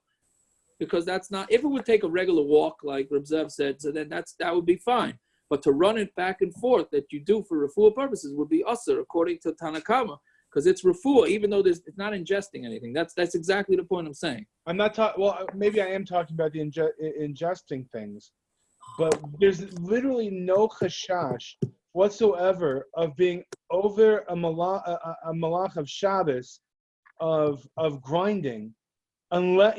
Because that's not, if it would take a regular walk, like Reb Zev said, so then that would be fine. But to run it back and forth that you do for refuah purposes would be usher, according to Tanakama, because it's refuah, even though it's not ingesting anything. That's exactly the point I'm saying. I'm not talking, well, maybe I am talking about the ingesting things, but there's literally no chashash whatsoever of being over a malach of Shabbos of grinding, unless,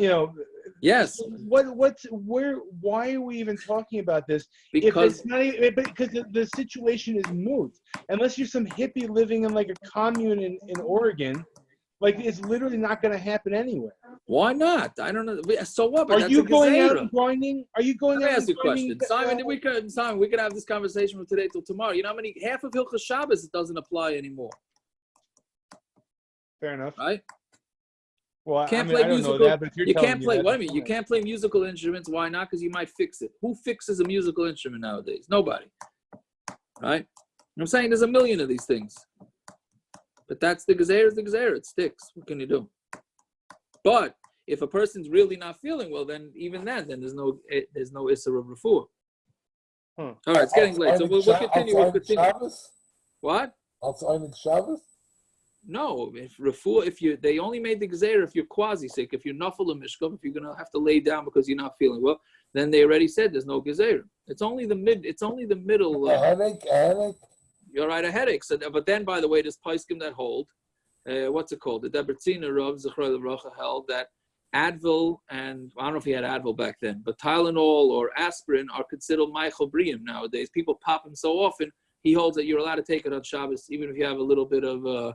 Yes. Why are we even talking about this? Because because the situation is moot. Unless you're some hippie living in like a commune in Oregon, like it's literally not going to happen anywhere. Why not? I don't know. So what? But are you going out and grinding? Are you going out? Let me ask you a question, Simon. We could have this conversation from today till tomorrow. You know how many half of Hilchos Shabbos it doesn't apply anymore. Fair enough. Right. Well, you can't play musical. You can't play. What I mean, you can't play musical instruments. Why not? Because you might fix it. Who fixes a musical instrument nowadays? Nobody. Right? I'm saying there's a million of these things. But that's the gezerah. The gezerah. It sticks. What can you do? But if a person's really not feeling well, then even then there's no issur of refuah. All right, it's getting late, so we'll continue. What? Outside of Shabbos? No, they only made the gezerah if you're quasi sick, if you're nafal or mishkav, if you're gonna have to lay down because you're not feeling well, then they already said there's no gezerah. It's only the middle. A headache. You're right, a headache. So, but then, by the way, there's paiskim that hold, what's it called? The Debretziner Rav Zechroy Levracha held that Advil, and I don't know if he had Advil back then, but Tylenol or aspirin are considered Michael Briam nowadays. People pop them so often. He holds that you're allowed to take it on Shabbos, even if you have a little bit of.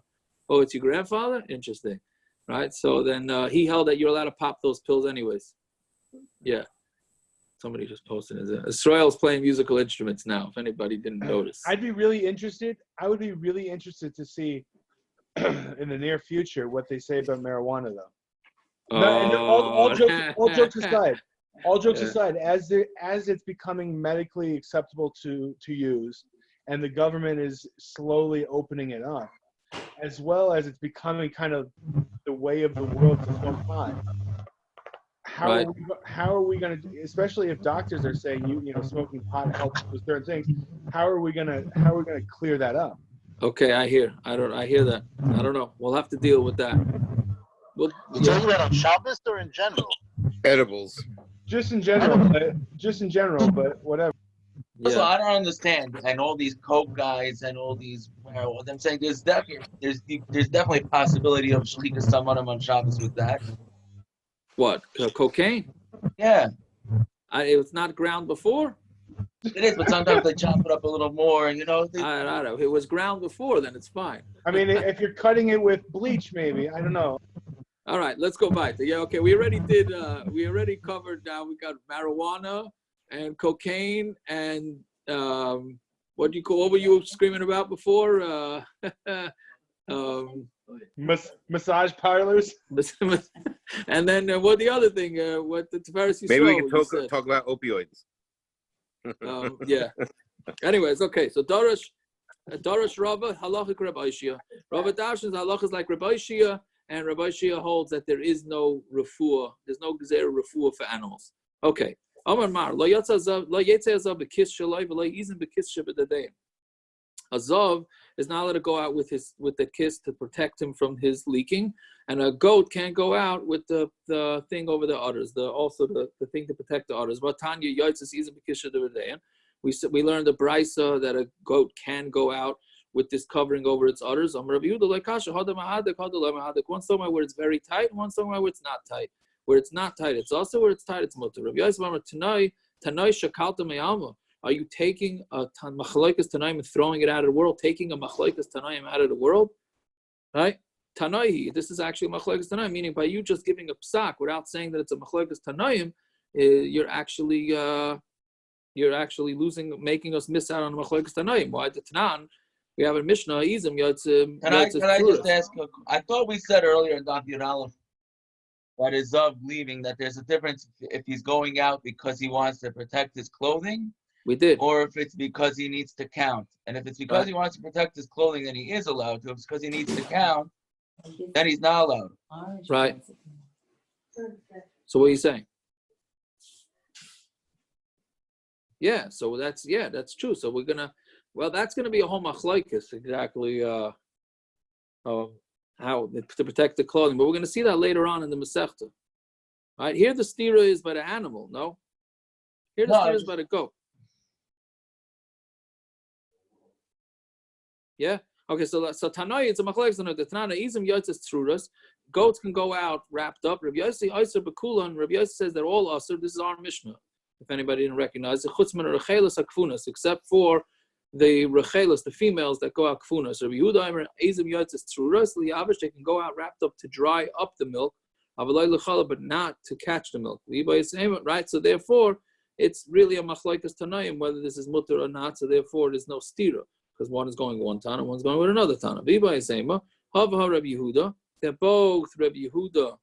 Oh, it's your grandfather? Interesting. Right? So then he held that you're allowed to pop those pills anyways. Yeah. Somebody just posted it. Israel's playing musical instruments now, if anybody didn't notice. I would be really interested to see in the near future what they say about marijuana, though. No, and all jokes aside, Yeah. as it's becoming medically acceptable to use, and the government is slowly opening it up, as well as it's becoming kind of the way of the world to smoke pot. Right. How are we going to, especially if doctors are saying smoking pot helps with certain things? How are we going to clear that up? Okay, I hear that. I don't know. We'll have to deal with that. Well, You talking about on Shabbos or in general? Edibles. Just in general, but whatever. Also, Yeah. I don't understand, and all these coke guys and all these, what I'm saying, there's definitely a possibility of shlikas samanim on Shabbos with that. What? Cocaine? Yeah, It was not ground before. it is, but sometimes they chop it up a little more, I don't know. If it was ground before, then it's fine. I mean, if you're cutting it with bleach, maybe, I don't know. All right, let's go back. Yeah, okay. We already covered. Now we got marijuana and cocaine and what were you screaming about before? Massage parlors. And then what the other thing? What the Tiferes Yisrael? Maybe we can talk about opioids. Yeah. Anyways, okay. So Darash Rava halachic Rabbi Shia. Rava Dashan's halach is like Rabbi Shia, and Rabbi Shia holds that there is no refuah. There's no gezer refuah for animals. Okay. Amar Mar lo yatsa azav bekis shalai v'lo yizin bekis shebedadayim. A zav is not allowed to go out with the kiss to protect him from his leaking, and a goat can't go out with the thing over the udders, the thing to protect the udders. But Tanya Yotzes is we learned the brisa that a goat can go out with this covering over its udders. One somewhere where it's very tight, one somewhere where it's not tight. Where it's not tight, it's also where it's tight, it's mutter. Are you taking a Machlokes Tanaim and throwing it out of the world? Taking a Machlokes Tanaim out of the world? Right? Tanaihi, this is actually Machlokes Tanaim, meaning by you just giving a psak without saying that it's a Machlokes Tanaim, you're actually making us miss out on Machlokes Tanaim. Why? The Tanan, we have a Mishnah, Izim, Can I just ask, I thought we said earlier in Daf Yomi Shabbos that is of leaving, that there's a difference if he's going out because he wants to protect his clothing. We did. Or if it's because he needs to count. And if it's because he wants to protect his clothing, then he is allowed to. If it's because he needs to count, then he's not allowed. Right. So what are you saying? Yeah, so that's true. So that's gonna be a whole machlokes exactly how to protect the clothing. But we're gonna see that later on in the Masechta. Right, here the stira is by the animal, no? Here the stira is by the goat. Yeah. Okay. So Tanai, it's a machlokes. The Tana izim yotzes truras. Goats can go out wrapped up. Rabbi Yossi Eiser Bekulan. Rabbi Yossi says they're all usher. This is our Mishnah. If anybody didn't recognize it, chutzman rechelas akfunas, except for the rechelas, the females that go out kfunas. Rabbi Yehuda izim yotzes truras liyavish. They can go out wrapped up to dry up the milk, but not to catch the milk. Right. So therefore, it's really a machlokes Tanaim whether this is mutter or not. So therefore, there's no stira. Because one is going one Tana, one's going with another Tana. Viva Yisema, Hava Rabbi Yehuda. They're both Rabbi Yehuda,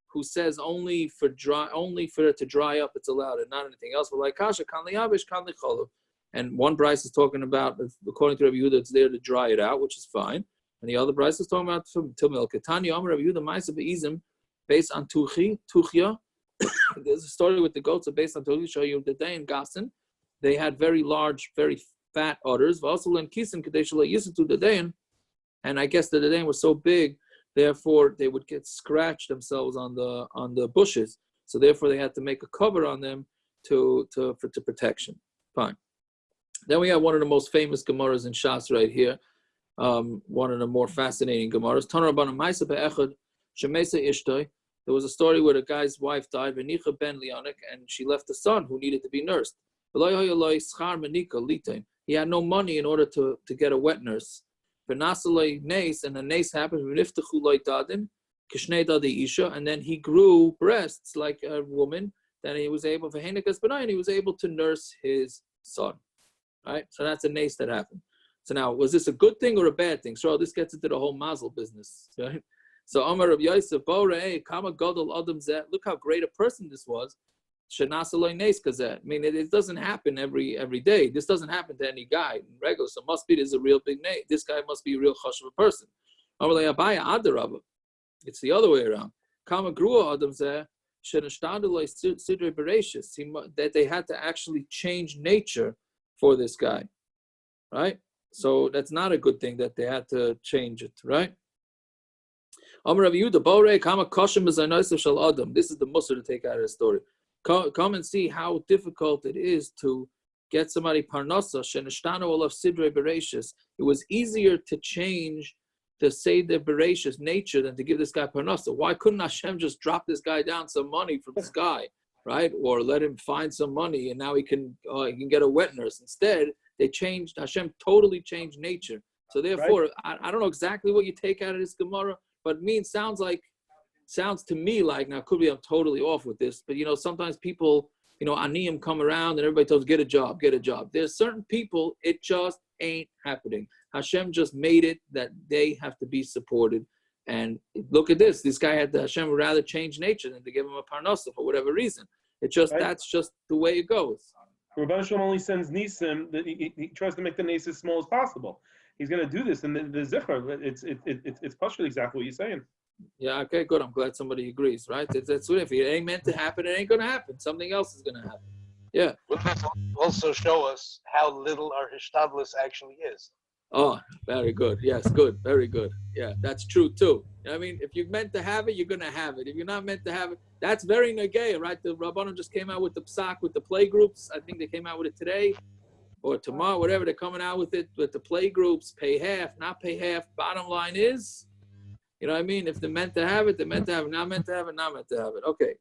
who says only for it to dry up it's allowed, and not anything else. But like Kasha, kan liyavish, kan licholav. And one Bryce is talking about, according to Rabbi Yehuda, it's there to dry it out, which is fine. And the other Bryce is talking about to milk it. Tanya Rabbi Yehuda Ma'aseh be'izim, based on tuchya. There's a story with the goats based on tuchya. Show you the day in Gassen, they had very large, very fat udders, and I guess the dayan was so big, therefore they would get scratched themselves on the bushes. So therefore they had to make a cover on them for protection. Fine. Then we have one of the most famous Gemaras in Shas right here. One of the more fascinating Gemaras. There was a story where a guy's wife died, and she left a son who needed to be nursed. He had no money in order to get a wet nurse. And the nace happened, and then he grew breasts like a woman, then he was able to nurse his son. Right? So that's a nace that happened. So now, was this a good thing or a bad thing? So this gets into the whole mazel business. Right? So Amar Rav Yosef, Kama Gadol Adam Zeh, look how great a person this was. Shenasa Lo Nes Kazeh. I mean, it doesn't happen every day. This doesn't happen to any guy in regular. So must be there's a real big name. This guy must be a real chashuv person. Amar Le Abaya Adarabba. It's the other way around. Kama Grua Adam Zeh. That they had to actually change nature for this guy, right? So that's not a good thing that they had to change it, right? This is the mussar to take out of the story. Come and see how difficult it is to get somebody parnasa. It was easier to change the Seder Bereshis nature than to give this guy parnasa. Why couldn't Hashem just drop this guy down some money from the sky, right? Or let him find some money and now he can get a wet nurse. Instead, Hashem totally changed nature. So therefore, right. I don't know exactly what you take out of this Gemara, but sounds to me like, now could be I'm totally off with this, but sometimes people, aniyim come around and everybody tells get a job. There's certain people, it just ain't happening. Hashem just made it that they have to be supported. And look at this. This guy Hashem would rather change nature than to give him a parnasa for whatever reason. That's just the way it goes. Rabban Shalom only sends nisim that he tries to make the nes as small as possible. He's going to do this, and the zikr, it's partially exactly what you're saying. Yeah, okay, good. I'm glad somebody agrees, right? That's what if it ain't meant to happen, it ain't going to happen. Something else is going to happen. Yeah. Will this also show us how little our hishtadlus actually is? Oh, very good. Yes, good. Very good. Yeah, that's true too. I mean, if you're meant to have it, you're going to have it. If you're not meant to have it, that's very negay, right? The Rabbanim just came out with the psak, with the play groups. I think they came out with it today or tomorrow, whatever. They're coming out with it, with the play groups, pay half, not pay half. Bottom line is, you know what I mean? If they're meant to have it, they're meant to have it. Not meant to have it, not meant to have it. Okay.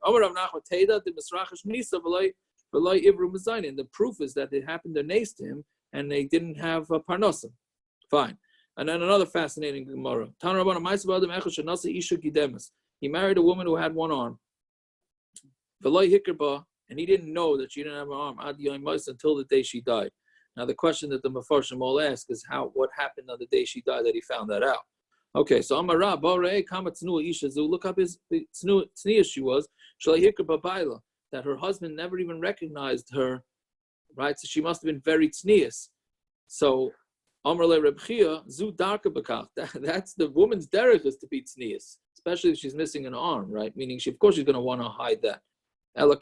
And the proof is that it happened to nace to him and they didn't have a parnosim. Fine. And then another fascinating Gemara. He married a woman who had one arm. And he didn't know that she didn't have an arm until the day she died. Now the question that the Mefarshim all ask is what happened on the day she died that he found that out. Okay, so Amara, look up his tznius she was, that her husband never even recognized her, right? So she must have been very tznius. So Amar le Reb Chia, zu darka b'kach. That's the woman's derech is to be tznius, especially if she's missing an arm, right? Meaning of course she's going to want to hide that. He's the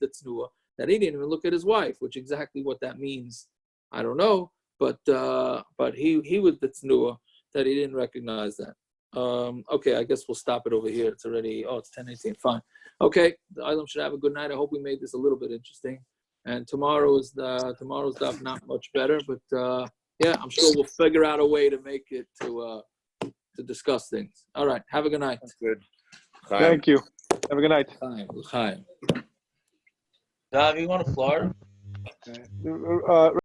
tznuah that he didn't even look at his wife, which exactly what that means, I don't know. But he was the tznuah that he didn't recognize that. Okay, I guess we'll stop it over here. It's already, it's 10:18. Fine. Okay, the Islam should have a good night. I hope we made this a little bit interesting. And tomorrow's stuff not much better, but yeah, I'm sure we'll figure out a way to make it to discuss things. All right, have a good night. That's good. Thank you. Have a good night. Hi. Dav, you want to Florida?